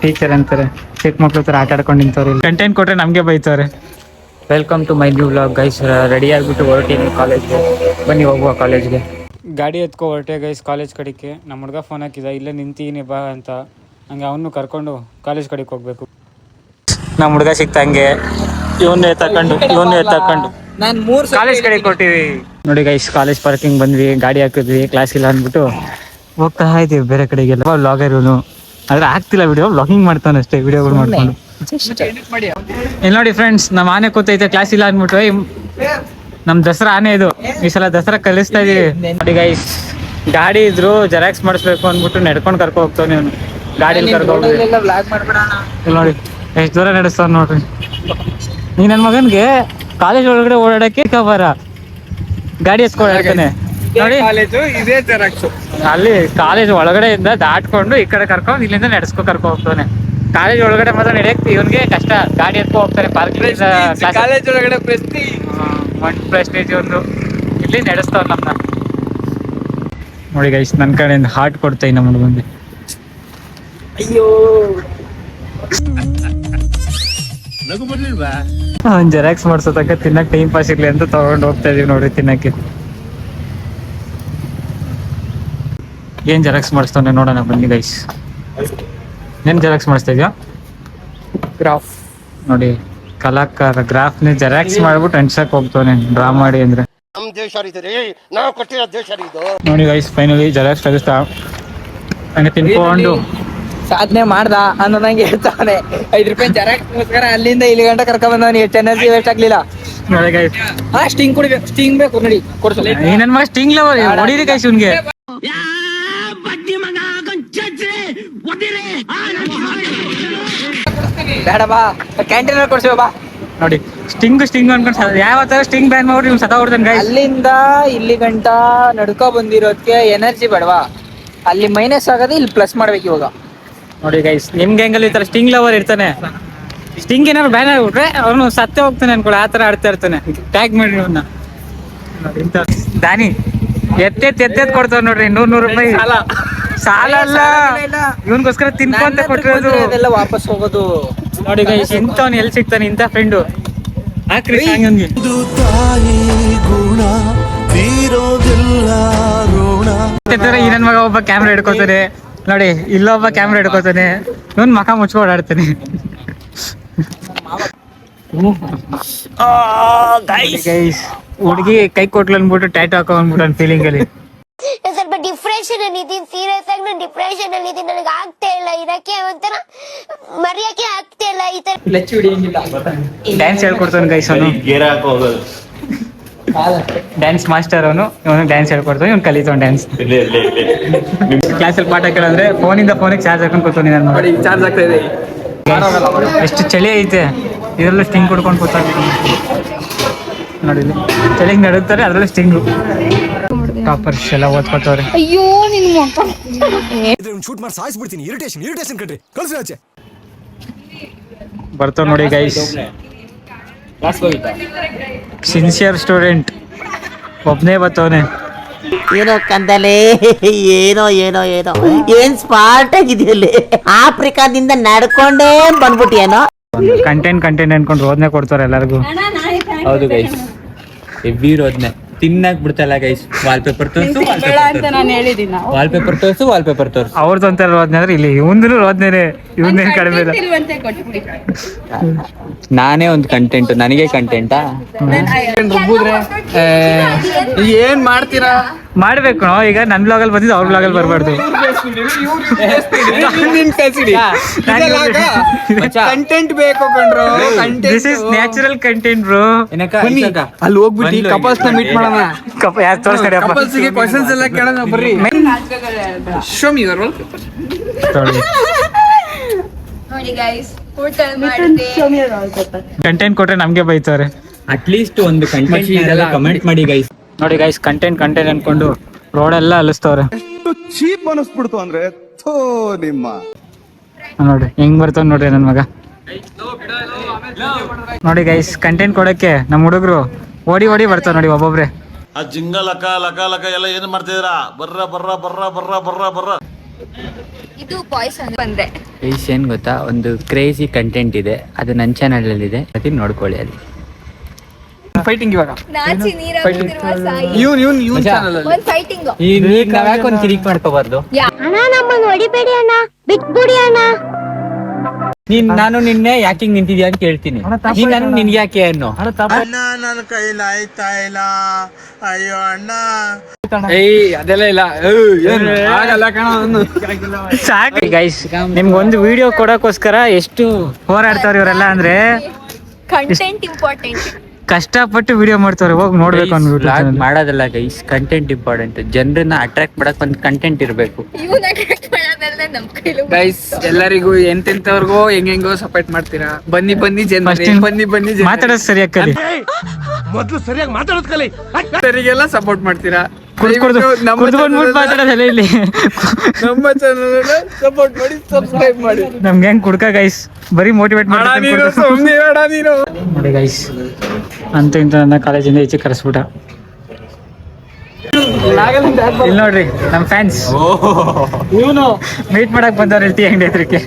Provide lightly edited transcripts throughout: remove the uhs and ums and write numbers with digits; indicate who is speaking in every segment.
Speaker 1: Teacher ಅಂತಾರೆ, ಚಿಕ್ಕ ಮಕ್ಳು ಥರ ಆಟ ಆಡ್ಕೊಂಡು ನಿಂತವ್ರೆ. ಕಂಟೆಂಟ್ ಕೊಟ್ಟರೆ ನಮಗೆ ಬೈತವ್ರೆ. Welcome to my new vlog guys. Ready ಆಗಿಬಿಟ್ಟು ಹೊರಟೀನಿ ಕಾಲೇಜ್ಗೆ. ಬನ್ನಿ ಹೋಗುವ ಕಾಲೇಜ್ಗೆ. ಗಾಡಿ ಎತ್ಕೊ ಹೊರಟೆ ಗೈಸ್ ಕಾಲೇಜ್ ಕಡೆಗೆ. ನಮ್ಮ ಹುಡುಗ ಫೋನ್ ಹಾಕಿದ, ಇಲ್ಲೇ ನಿಂತೀನಿ ಬಾ ಅಂತ. ಹಂಗೆ ಅವನು ಕರ್ಕೊಂಡು ಕಾಲೇಜ್ ಕಡೆಗೆ ಹೋಗ್ಬೇಕು. ನಮ್ಮ ಹುಡುಗ ಸಿಕ್ತ ಹಂಗೆ ಇವನ್ನೇ ತಕೊಂಡು ನಾನು 3 ಕಾಲೇಜ್ ಕಡೆಗೆ ಕೊಟ್ಟಿವಿ. ನೋಡಿ ಗೈಸ್, ಕಾಲೇಜ್ ಪಾರ್ಕಿಂಗ್ ಬಂದ್ವಿ, ಗಾಡಿ ಹಾಕಿದ್ವಿ, ಕ್ಲಾಸ್ ಇಲ್ಲ ಅಂದ್ಬಿಟ್ಟು ಹೋಗ್ತಾ ಇದ್ದೀವಿ ಬೇರೆ ಕಡೆಗೆಲ್ಲ. ವ್ಲಾಗರ್ ಇವನು, ಆದ್ರೆ ಆಗ್ತಿಲ್ಲ ವಿಡಿಯೋ, ವ್ಲಾಗಿಂಗ್ ಮಾಡ್ತಾನೆ ಅಷ್ಟೇ, ವಿಡಿಯೋಗಳು ಮಾಡ್ಕೊಂಡು. ಇಲ್ಲಿ ನೋಡಿ ಫ್ರೆಂಡ್ಸ್, ನಮ್ಮ ಆನೆ ಕೂತೈತೆ, ಕ್ಲಾಸ್ ಇಲ್ಲ ಅಂದ್ಬಿಟ್ಟು. ನಮ್ ದಸರಾ ಆನೆ ಇದು, ಈ ಸಲ ದಸರಾ ಕಲಿಸ್ತಾ ಇದೀವಿ. ನೋಡಿ ಗೈಸ್, ಗಾಡಿ ಇದ್ರು ಜೆರಾಕ್ಸ್ ಮಾಡಿಸ್ಬೇಕು ಅಂದ್ಬಿಟ್ಟು ನಡ್ಕೊಂಡು ಕರ್ಕೊ ಹೋಗ್ತಾವ. ನೀವು ಗಾಡಿಯಲ್ಲಿ ಕರ್ಕೊಂಡು ನೋಡಿ ಎಷ್ಟು ದೂರ ನಡೆಸ್ತಾವ ನೋಡ್ರಿ. ನೀ ನನ್ನ ಮಗನ್ಗೆ ಕಾಲೇಜ್ ಒಳಗಡೆ ಓಡಾಡಕ್ಕೆ ಬರ, ಗಾಡಿ ಎತ್ಕೊಂಡ್ತಾನೆ ನೋಡಿ. ಇದೇ ಜೆರಾಕ್ಸ್ ಅಲ್ಲಿ ಕಾಲೇಜ್ ಒಳಗಡೆ ಇಂದ ದಾಟ್ಕೊಂಡು ಈ ಕಡೆ ಕರ್ಕೊಂಡು ಇಲ್ಲಿಂದ ಕರ್ಕೊ ಹೋಗ್ತಾನೆ. ಕಾಲೇಜ್ ಒಳಗಡೆ ಮಾತ್ರ ನಡೆಯಕ್ಕೆ ಇವನ್ಗೆ ಕಷ್ಟ, ಗಾಡಿ ಎತ್ಕೊ ಹೋಗ್ತಾನೆ. ಪಾರ್ಕಿಂಗ್ ಕಾಲೇಜ್ ಒಳಗಡೆ ಪ್ರೆಸ್ಟೇಜ್ ಒಂದು ಇಲ್ಲಿ ನಡೆಸ್ತಾವ ನಮ್ಮನ್ನ. ನೋಡಿ ಗೈಸ್, ನನ್ನ ಕಡೆಯಿಂದ ಹಾರ್ಟ್ ಕೊಡ್ತಾ ನಮ್ಮ ಹುಡುಗಂಗೆ. ಅಯ್ಯೋ ಜೆರಾಕ್ಸ್ ಮಾಡ್ಸೋತಕ್ಕ ತಿನ್ನಕ್ ಟೈಮ್ ಪಾಸ್ ಇರ್ಲಿ ಅಂತ ತಗೊಂಡು ಹೋಗ್ತಾ ಇದೀವಿ ನೋಡ್ರಿ ತಿನ್ನಕ್ಕೆ. ಏನ್ ಜೆರಾಕ್ಸ್ ಮಾಡಿಸ್ತಾನೆ ನೋಡೋಣ ಬನ್ನಿ ಗೈಸ್. ಏನ್ ಜೆರಾಕ್ಸ್ ಮಾಡಿಸ್ತಾ ಇದೆಯಾ? ಗ್ರಾಫ್ ನೋಡಿ, ಕಲಾಕಾರ ಗ್ರಾಫ್ನ ಜೆರಾಕ್ಸ್ ಮಾಡ್ಬಿಟ್ಟು ಅನ್ಸಕ್ ಹೋಗ್ತಾನೆ ಡ್ರಾ ಮಾಡಿ ಅಂದ್ರೆ. ನೋಡಿ ಗೈಸ್, ಫೈನಲಿ ಜೆರಾಕ್ಸ್ ತೆಗಿಸ್ತಾ ಹಂಗೆ ತಿನ್ಕೊಂಡು
Speaker 2: ಸಾಧನೆ ಮಾಡ್ದ ಅನ್ನೋದಂಗೆ ಹೇಳ್ತಾನೆ. 5 ರೂಪಾಯಿ ಜೆರಾಕ್ಸ್ಗೋಸ್ಕರ ಅಲ್ಲಿಂದ ಇಲ್ಲಿ ಗಂಟೆ ಕರ್ಕೊಂಡ್ ಬಂದವನು. ಎಷ್ಟು ಎನರ್ಜಿ ವೇಸ್ಟ್ ಆಗ್ಲಿಲ್ಲ.
Speaker 1: ನೋಡಿ ಗೈಸ್,
Speaker 2: ಸ್ಟಿಂಗ್ ಕುಡಿಬೇಕು, ಸ್ಟಿಂಗ್ ಬೇಕು ನೋಡಿ ಕೊಡ್ಸು.
Speaker 1: ನನ್ ಮಗ ಸ್ಟಿಂಗ್ ಲವರ್, ಹೊಡೀರಿ ಗೈಸ್ ಇವ್ನಿಗೆ.
Speaker 2: ಬೇಡ ಬಾ, ಕ್ಯಾಂಟೀನ್ ಕೊಡ್ಸೇವ ಬಾ.
Speaker 1: ನೋಡಿ ಸ್ಟಿಂಗ್ ಅನ್ಕೊಂಡು ಯಾವ ತರ ಸ್ಟಿಂಗ್ ಬ್ಯಾನ್ ಮಾಡಿ ಇವ್ನು ಸತಾ ಹೊಡ್ತಾನೆ ಗೈಸ್.
Speaker 2: ಅಲ್ಲಿಂದ ಇಲ್ಲಿ ಗಂಟ ನಡ್ಕೊ ಬಂದಿರೋದಕ್ಕೆ ಎನರ್ಜಿ ಬೇಡವಾ? ಅಲ್ಲಿ ಮೈನಸ್ ಆಗೋದು, ಇಲ್ಲಿ ಪ್ಲಸ್ ಮಾಡ್ಬೇಕು ಇವಾಗ.
Speaker 1: ನೋಡಿ ಗೈಸ್, ನಿಮ್ ಗ್ಯಾಂಗಲ್ಲಿ ಈ ತರ ಸ್ಟಿಂಗ್ ಲವರ್ ಇರ್ತಾನೆ. ಸ್ಟಿಂಗ್ ಏನಾದ್ರು ಬ್ಯಾನ್ ಆಗ್ಬಿಟ್ರೆ ಅವನು ಸತ್ತೇ ಹೋಗ್ತಾನೆ ಅನ್ಕೊಳ್ಳಿ, ಆ ತರ ಆಡ್ತಾ ಇರ್ತಾನೆ. ಟ್ಯಾಗ್ ಮಾಡಿ ಅವನ್ನ. ದಾನಿ ಎತ್ತೆತ್ ಕೊಡ್ತಾವ ನೋಡ್ರಿ, 100 ರೂಪಾಯಿ ಸಾಲ ಅಲ್ಲ, ಇವನ್ಗೋಸ್ಕರ ತಿನ್ಕೊಂತ ಕೊಟ್ಟಿರೋದು.
Speaker 2: ಅದೆಲ್ಲ ವಾಪಸ್ ಹೋಗೋದು.
Speaker 1: ನೋಡಿ ಗೈಸ್, ಇಂಥವ್ನು ಎಲ್ಲಿ ಸಿಗ್ತಾನೆ ಇಂಥ ಫ್ರೆಂಡು. ಹಾಕ್ರಿ ಹಂಗೆ. ಈ ನನ್ ಮಗ ಒಬ್ಬ ಕ್ಯಾಮ್ರಾ ಹಿಡ್ಕೋತಾನೆ ನೋಡಿ, ಇಲ್ಲೊಬ್ಬ ಕ್ಯಾಮ್ರಾ ಹಿಡ್ಕೋತಾನೆ, ಇವನ್ ಮಖ ಮುಚ್ಕೊಂಡು ಆಡ್ತಾನೆ. ಗೈಸ್, ಹುಡುಗಿ ಕೈ ಕೊಟ್ಲು ಅಂದ್ಬಿಟ್ಟು ಟ್ಯಾಟೂ ಹಾಕೋ ಅಂದ್ಬಿಟ್ಟು ನನ್ನ ಫೀಲಿಂಗ್ ಅಲ್ಲಿ.
Speaker 3: ಸ್ವಲ್ಪ ಡಿಪ್ರೆಷನ್ ಅಲ್ಲಿ ಇದೀನಿ, ಸೀರಿಯಸ್ ಆಗಿ ನಾನು ಡಿಪ್ರೆಷನ್ ಅಲ್ಲಿ ಇದೀನಿ. ನನಗೆ ಆಗ್ತಾ ಇಲ್ಲ ಇರಕ್ಕೆ, ಒಂಥರ ಮರೆಯಕ್ಕೆ ಆಗ್ತಾ ಇಲ್ಲ. ಈ ತರ
Speaker 1: ಡ್ಯಾನ್ಸ್ ಹೇಳ್ಕೊಡ್ತಾನೆ ಗೈಸ್ ಅವನು, ಡ್ಯಾನ್ಸ್ ಮಾಸ್ಟರ್ ಅವನು. ಇವನು ಡ್ಯಾನ್ಸ್ ಹೇಳ್ಕೊಡ್ತಾನೆ, ಇವ್ನು ಕಲಿತಾವ ಡ್ಯಾನ್ಸ್. ಕ್ಲಾಸಲ್ಲಿ ಪಾಠ ಕೇಳಿದ್ರೆ ಫೋನಿಂದ ಫೋನಿಗೆ ಚಾರ್ಜ್ ಹಾಕೊಂಡು ಕೂತಾನೆ. ನನ್ನ ಮಗ
Speaker 2: ಚಾರ್ಜ್ ಆಗ್ತಾ ಇದೆ.
Speaker 1: ಎಷ್ಟು ಚಳಿ ಐತೆ, ಇದರಲ್ಲೂ ಸ್ಟಿಂಗ್ ಕೊಡ್ಕೊಂಡು ಕೂತಾನೆ ನೋಡಿ. ಚಳಿಗೆ ನಡುತ್ತಾರೆ, ಅದರಲ್ಲೂ ಸ್ಟಿಂಗು. ಟಾಪರ್ಸ್ ಎಲ್ಲ ಓದ್ಕೊತವ್ರೆ.
Speaker 3: ಅಯ್ಯೋ ನಿನ್
Speaker 4: ಶೂಟ್ ಮಾಡಿ ಸಾಯಿಸ್ಬಿಡ್ತೀನಿ. ಇರಿಟೇಷನ್ ಕಣ್ರಿ, ಕಳ್ಸಿ ಆಚೆ.
Speaker 1: ಬರ್ತಾವ ನೋಡಿ ಗೈಸ್, ಸಿನ್ಸಿಯರ್ ಸ್ಟೂಡೆಂಟ್ ಒಬ್ನೇ ಬರ್ತವನೆ.
Speaker 5: ಏನೋ ಕಂದಲೆ, ಏನೋ ಏನ್ ಸ್ಮಾರ್ಟ್ ಆಗಿದೆಯಲ್ಲಿ. ಆಫ್ರಿಕಾದಿಂದ ನಡ್ಕೊಂಡೇ ಬಂದ್ಬಿಟ್ಟಿಯೇನೋ.
Speaker 1: ಕಂಟೆಂಟ್ ಅನ್ಕೊಂಡು ರೋದ್ನೆ ಕೊಡ್ತಾರೆ ಎಲ್ಲರಿಗೂ.
Speaker 6: ಹೌದು ಗೈಸ್, ಹೆವಿ ರೋದ್ನೆ ತಿನ್ನಕ್ ಬಿಡ್ತಲ್ಲ ಗೈಸ್. ವಾಲ್ಪೇಪರ್ ತೋರ್ಸು, ವಾಲ್ಪೇಪರ್ ತೋರ್ಸು.
Speaker 1: ಅವ್ರದ್ದು ಒಂಥರ ರೋದ್ನೆ ಆದ್ರೆ ಇಲ್ಲಿ ಇವಂದು ರೋದ್ನೇನೆ, ಇವನ್ನೇನು ಕಡಿಮೆ ಇಲ್ಲ.
Speaker 6: ನಾನೇ ಒಂದು ಕಂಟೆಂಟ್, ನನಗೆ ಕಂಟೆಂಟಾ?
Speaker 2: ಏನ್ ಮಾಡ್ತೀರಾ?
Speaker 1: ಮಾಡ್ಬೇಕು. ಈಗ ನನ್ ಬ್ಲಾಗಲ್ಲಿ ಬಂದಿದ್ದು ಅವ್ರ ಬ್ಲಾಗಲ್ಲಿ ಬರಬಾರ್ದು.
Speaker 2: ಕಂಟೆಂಟ್ ಬೇಕು ಕಣ್ರು.
Speaker 1: This is natural content bro.
Speaker 2: ಅಲ್ಲಿ ಹೋಗ್ಬಿಟ್ಟು ಕಪಲ್ಸ್ ನ ಮೀಟ್ ಮಾಡೋಣ. ಕಪಲ್ಸ್ ಗೆ ಕ್ವೆಶ್ಚನ್ಸ್ ಎಲ್ಲ ಕೇಳೋಣ ಬರ್ರಿ. ಶೋ ಮಿ ಯುವರ್
Speaker 3: ನೋಡಿ ಗೈಸ್, ಹೋಟೆಲ್ ಮಾಡಿದೆ.
Speaker 1: ಕಂಟೆಂಟ್ ಕೊಟ್ರೆ ನಮ್ಗೆ ಬೈತಾರೆ.
Speaker 6: ಅಟ್ಲೀಸ್ಟ್ ಒಂದು ಕಂಟೆಂಟ್ ಕಮೆಂಟ್ ಮಾಡಿ ಗೈಸ್.
Speaker 1: ನೋಡಿ ಗೈಸ್, ಕಂಟೆಂಟ್ ಅನ್ಕೊಂಡು ರೋಡೆಲ್ಲ ಅಲಿಸ್ತವ್ರೆ.
Speaker 7: ಚೀಪ್ ಅನಿಸ್ಬಿಡ್ತು ಅಂದ್ರೆ ನಿಮ್ಮ
Speaker 1: ನೋಡಿ ಹೆಂಗ್ ಬರ್ತಾವ ನೋಡ್ರಿ ನನ್ ಮಗ. ನೋಡಿ ಗೈಸ್, ಕಂಟೆಂಟ್ ಕೊಡಕ್ಕೆ ನಮ್ಮ ಹುಡುಗರು ಓಡಿ ಬರ್ತಾವ ನೋಡಿ ಒಬ್ಬೊಬ್ರೆ.
Speaker 8: ಆ ಜಿಂಗ ಲಕ ಲಕ ಲಕ ಎಲ್ಲ ಏನ್ ಮಾಡ್ತಿದ್ದೀರಾ? ಬರ್ರ ಬರ್ರ ಬರ್ರ ಬರ್ರ ಬರ್ರ ಬರ್ರ.
Speaker 3: ಇದು
Speaker 8: ಇದು ಬಾಯ್ಸ್ ಬಂದೆ.
Speaker 6: ಗೈಸ್ ಏನ್ ಗೊತ್ತಾ, ಒಂದು ಕ್ರೇಜಿ ಕಂಟೆಂಟ್ ಇದೆ, ಅದು ನನ್ನ ಚಾನಲ್ ಅಲ್ಲಿ ಇದೆ, ಅದನ್ನ ನೋಡ್ಕೊಳ್ಳಿ ಅಲ್ಲಿ.
Speaker 2: ಫೈಟಿಂಗ್ ಇವಾಗ
Speaker 8: ನಾಚಿ ನೀರಾಗ್ತಿರುವ ಸಾಯಿ.
Speaker 2: ಇವ್ನ್ ಚಾನಲ್ ಅಲ್ಲಿ
Speaker 8: ಒಂದ್ ಫೈಟಿಂಗ್.
Speaker 6: ನಾವ್ ಯಾಕೆ ಒಂದು ಕಿರಿಕ್ ಮಾಡ್ಕೋಬಾರ್ದು?
Speaker 3: ಅಣ್ಣ ನಮ್ಮನ್ನ ಹೊಡಿಬೇಡಿ ಅಣ್ಣ, ಬಿಟ್ಬಿಡಿ ಅಣ್ಣ.
Speaker 6: ನಾನು ನಿನ್ನೆ ಯಾಕೆ ನಿಂತಿದ್ಯಾ ಅಂತ ಕೇಳ್ತೀನಿ, ನಾನು ನಿನ್ಗೆ ಯಾಕೆ ಅನ್ನೋ.
Speaker 2: ಅದೆಲ್ಲ ಇಲ್ಲ ಆಗಲ್ಲ ಕಣ.
Speaker 1: ಸಾಕು ಗೈಸ್, ನಿಮ್ಗೆ ಒಂದು ವಿಡಿಯೋ ಕೊಡೋಕೋಸ್ಕರ ಎಷ್ಟು ಹೋರಾಡ್ತಾವ್ರೆ ಇವರೆಲ್ಲ ಅಂದ್ರೆ,
Speaker 8: ಕಂಟೆಂಟ್ ಇಂಪಾರ್ಟೆಂಟ್.
Speaker 1: ಕಷ್ಟಪಟ್ಟು ವಿಡಿಯೋ ಮಾಡ್ತಾರೆ, ಹೋಗಿ ನೋಡ್ಬೇಕು
Speaker 6: Vlog
Speaker 1: ಅಂದ್ಬಿಟ್ಟು.
Speaker 6: ಮಾಡೋದಲ್ಲ ಗೈಸ್, ಕಂಟೆಂಟ್ ಇಂಪಾರ್ಟೆಂಟ್. ಜನರನ್ನ ಅಟ್ರಾಕ್ಟ್ ಮಾಡಕ್ ಒಂದು ಕಂಟೆಂಟ್ ಇರಬೇಕು.
Speaker 8: ಇವನ್ನ ಅಟ್ರಾಕ್ಟ್ ಮಾಡೋದಲ್ಲ ನಮ್ ಕೈಲೂ.
Speaker 2: ಗೈಸ್ ಎಲ್ಲರಿಗೂ ಎಂತೆಂತವ್ರಿಗೂ ಹೆಂಗೆಂಗೋ ಸಪೋರ್ಟ್ ಮಾಡ್ತೀರಾ. ಬನ್ನಿ ಜನರೇ, ಬನ್ನಿ ಜನರೇ.
Speaker 1: ಮಾತಾಡೋದು ಸರಿಯಾಗಿ ಕಲಿ.
Speaker 4: ಮೊದಲು ಸರಿಯಾಗಿ ಮಾತಾಡೋದ್ ಕಲಿ.
Speaker 2: ಸರಿಗೆಲ್ಲ ಸಪೋರ್ಟ್ ಮಾಡ್ತೀರಾ.
Speaker 1: ಮಾತಾಡೋದಲ್ಲ ಇಲ್ಲಿ.
Speaker 2: ನಮ್ಮ ಚಾನಲ್ ಸಪೋರ್ಟ್ ಮಾಡಿ, ಸಬ್ಸ್ಕ್ರೈಬ್ ಮಾಡಿ.
Speaker 1: ನಮ್ಗೆ ಹೆಂಗ್ ಕುಡ್ಕ ಗೈಸ್, ಬರೀ ಮೋಟಿವೇಟ್ ಮಾಡಿ ನೋಡಿ ಗೈಸ್. ಅಂತೂ ಇಂತ ನನ್ನ ಕಾಲೇಜಿಂದ ಈಚೆ ಕರೆಸ್ಬಿಟ್ಟ. ಇಲ್ಲಿ ನೋಡ್ರಿ ನಮ್ ಫ್ಯಾನ್ಸ್ ಇವನು ಮೀಟ್ ಮಾಡಕ್ ಬಂದವ್ರ ಟೀ ಅಂಗಡಿ ಹತ್ರಕ್ಕೆ.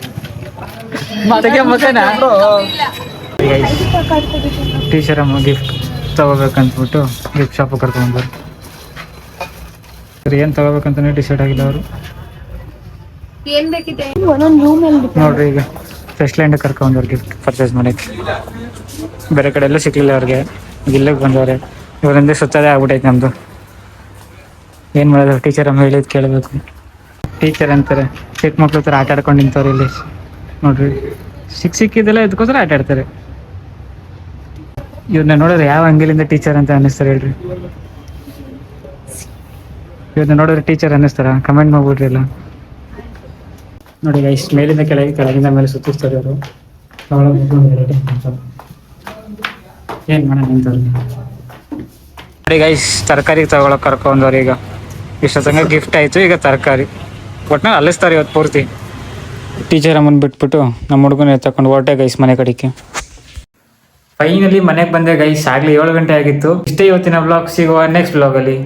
Speaker 1: ಟೀಚರ್ ಅಮ್ಮ ಗಿಫ್ಟ್ ತಗೋಬೇಕಂತ್ಬಿಟ್ಟು ಗಿಫ್ಟ್ ಶಾಪ್ ಕರ್ಕೊಂಡ್ಬಂದ್ರು. ಏನ್ ತಗೋಬೇಕಂತಾನೆ ಡಿಸೈಡ್ ಆಗಿಲ್ಲ ಅವರು.
Speaker 8: ಏನ್ ಬೇಕಿದೆ
Speaker 1: ನೋಡ್ರಿ ಈಗ ಫೆಸ್ಟ್ ಲ್ಯಾಂಡ್ ಕರ್ಕೊಂಡ್ರು ಗಿಫ್ಟ್ ಪರ್ಚೇಸ್ ಮಾಡಕ್ಕೆ. ಬೇರೆ ಕಡೆ ಎಲ್ಲೂ ಸಿಕ್ಲಿಲ್ಲ ಅವ್ರಿಗೆ, ಇಲ್ಲಿಗೆ ಬಂದವ್ರೆ. ಇವರೊಂದೇ ಸುತ್ತದೇ ಆಗ್ಬಿಟ್ಟೈತೆ ನಮ್ದು. ಏನ್ ಮಾಡೋದು, ಟೀಚರ್ ಅಮ್ಮ ಹೇಳಿದ್ ಕೇಳಬೇಕು. ಟೀಚರ್ ಅಂತಾರೆ, ಚಿಕ್ಕ ಮಕ್ಳು ಹತ್ರ ಆಟ ಆಡ್ಕೊಂಡು ನಿಂತವ್ರು ಇಲ್ಲಿ ನೋಡ್ರಿ. ಸಿಕ್ಕಿದ್ದೆಲ್ಲ ಇದಕ್ಕೋಸ್ಕರ ಆಟ ಆಡ್ತಾರೆ. ಇವ್ರನ್ನ ನೋಡಿದ್ರೆ ಯಾವ ಅಂಗಲಿಂದ ಟೀಚರ್ ಅಂತ ಅನ್ನಿಸ್ತಾರೆ ಹೇಳ್ರಿ. ಇವ್ರನ್ನ ನೋಡಿದ್ರೆ ಟೀಚರ್ ಅನ್ನಿಸ್ತಾರ? ಕಮೆಂಟ್ ಮಾಡ್ಬಿಡ್ರಿ ಎಲ್ಲ. ನೋಡಿ ಗೈಸ್, ಮೇಲಿಂದ ಕೆಳಗೆ, ಕೆಳಗಿಂದ ಮೇಲೆ ಸುತ್ತಿಸ್ತಾರೆ ಅವರು. ಏನ್ ಮಾಡೋಣ ನಿಂತವ್ರು. ನೋಡಿ ಗೈಸ್, ತರಕಾರಿ ತಗೊಳಕ್ ಕರ್ಕೊಂಡವ್ರು. ಈಗ ಇಷ್ಟೊತ್ತಂಗ ಗಿಫ್ಟ್ ಆಯ್ತು, ಈಗ ತರಕಾರಿ ಒಟ್ನಲ್ಲಿ ಅಲ್ಲಿಸ್ತಾರೆ ಇವತ್ತು ಪೂರ್ತಿ. ಟೀಚರ್ ಅಮ್ಮನ್ ಬಿಟ್ಬಿಟ್ಟು ನಮ್ಮ ಹುಡುಗನ ತಕೊಂಡು ಹೊರಟೆ ಗೈಸ್ ಮನೆ ಕಡೆಗೆ. ಫೈನಲಿ ಮನೆಗೆ ಬಂದೆ ಗೈಸ್, ಆಗ್ಲಿ 7 ಗಂಟೆ ಆಗಿತ್ತು. ಇಷ್ಟೇ ಇವತ್ತಿನ ಬ್ಲಾಗ್. ಸಿಗುವ ನೆಕ್ಸ್ಟ್ ಬ್ಲಾಗ್ ಅಲ್ಲಿ.